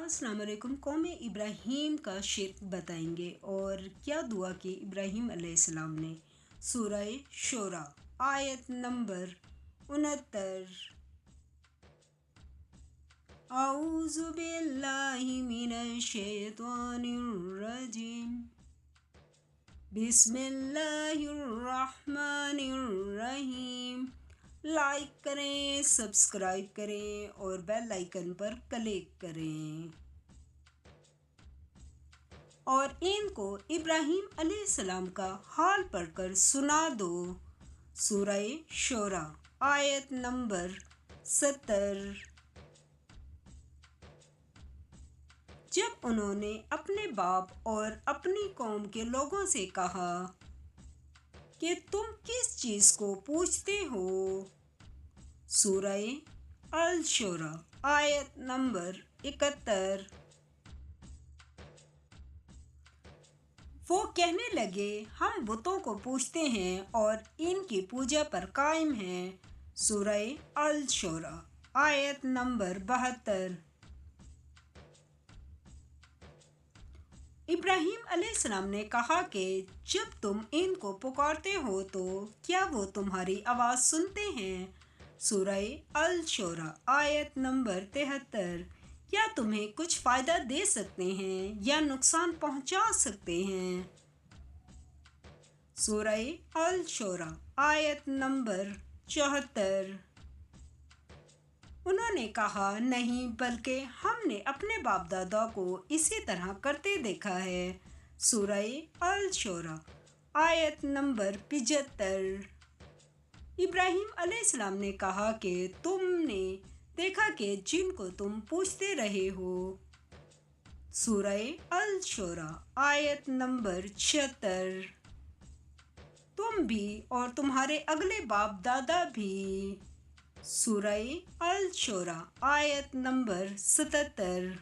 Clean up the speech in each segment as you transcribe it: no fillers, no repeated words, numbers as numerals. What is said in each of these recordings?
अस्सलाम वालेकुम। कौम इब्राहीम का शिर्क बताएंगे और क्या दुआ की इब्राहीम अलैहिस्सलाम ने। सूरह शोरा आयत नंबर 69। औज़ु बिल्लाहि मिनश शैतानिर रजीम। बिस्मिल्लाहिर रहमानिर रहीम। लाइक करें, सब्सक्राइब करें और बेल आइकन पर क्लिक करें और इनको इब्राहीम अलैहिस्सलाम का हाल पढ़कर सुना दो। सूरह शोरा आयत नंबर 70। जब उन्होंने अपने बाप और अपनी कौम के लोगों से कहा कि तुम किस चीज़ को पूछते हो। सूरह अल शोरा आयत नंबर 71। वो कहने लगे, हम बुतों को पूछते हैं और इनकी पूजा पर कायम हैं। सूरह अल शोरा आयत नंबर 72। इब्राहीम अलैहिस्सलाम ने कहा कि जब तुम इनको पुकारते हो तो क्या वो तुम्हारी आवाज़ सुनते हैं। सूरह अल शोरा आयत नंबर 73। क्या तुम्हें कुछ फ़ायदा दे सकते हैं या नुकसान पहुंचा सकते हैं। सूरह अल शोरा आयत नंबर 74। उन्होंने कहा, नहीं, बल्कि हमने अपने बाप दादा को इसी तरह करते देखा है। सूरह अल शोरा आयत नंबर 75। इब्राहीम अलैहिस्सलाम ने कहा कि तुमने देखा कि जिनको तुम पूछते रहे हो। सूरह अल शोरा आयत नंबर 76। तुम भी और तुम्हारे अगले बाप दादा भी। सूरह अल शोरा आयत नंबर 77।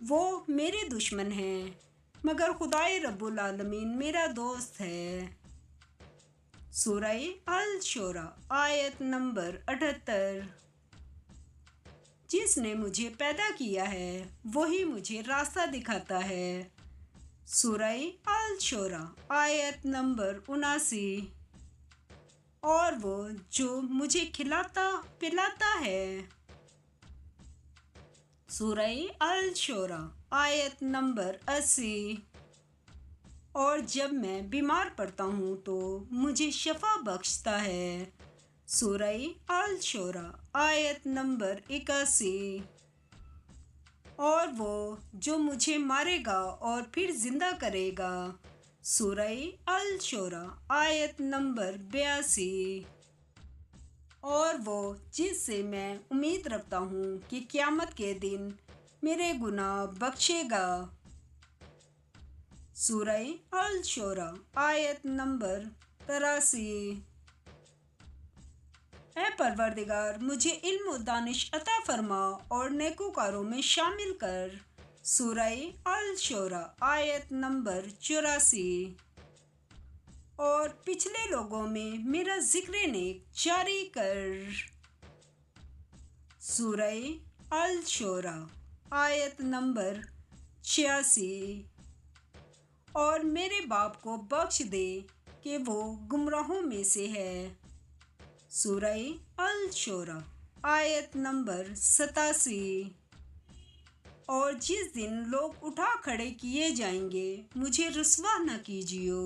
वो मेरे दुश्मन हैं मगर खुदाए रब्बुल आलमीन मेरा दोस्त है। सूरह अल शोरा आयत नंबर 78। जिसने मुझे पैदा किया है वही मुझे रास्ता दिखाता है। सूरह अल शोरा आयत नंबर 79। और वो जो मुझे खिलाता पिलाता है। सूरह अल शोरा आयत नंबर 80। और जब मैं बीमार पड़ता हूँ तो मुझे शफा बख्शता है। सूरह अल शोरा आयत नंबर 81। और वो जो मुझे मारेगा और फिर जिंदा करेगा। सूरह अल शोरा आयत नंबर 82। और वो जिससे मैं उम्मीद रखता हूँ कि क़यामत के दिन मेरे गुनाह बख्शेगा। सूरह अल शोरा आयत नंबर 83। ऐ परवरदिगार, मुझे इल्म और दानिश अता फरमा और नेकोकारों में शामिल कर। सूरह अल शोरा आयत नंबर 84। और पिछले लोगों में मेरा ज़िक्र नेक जारी कर। सूरह अल शोरा आयत नंबर 86। और मेरे बाप को बख्श दे कि वो गुमराहों में से है। सूरह अल शोरा आयत नंबर 87। और जिस दिन लोग उठा खड़े किए जाएंगे मुझे रुसवा न कीजिए।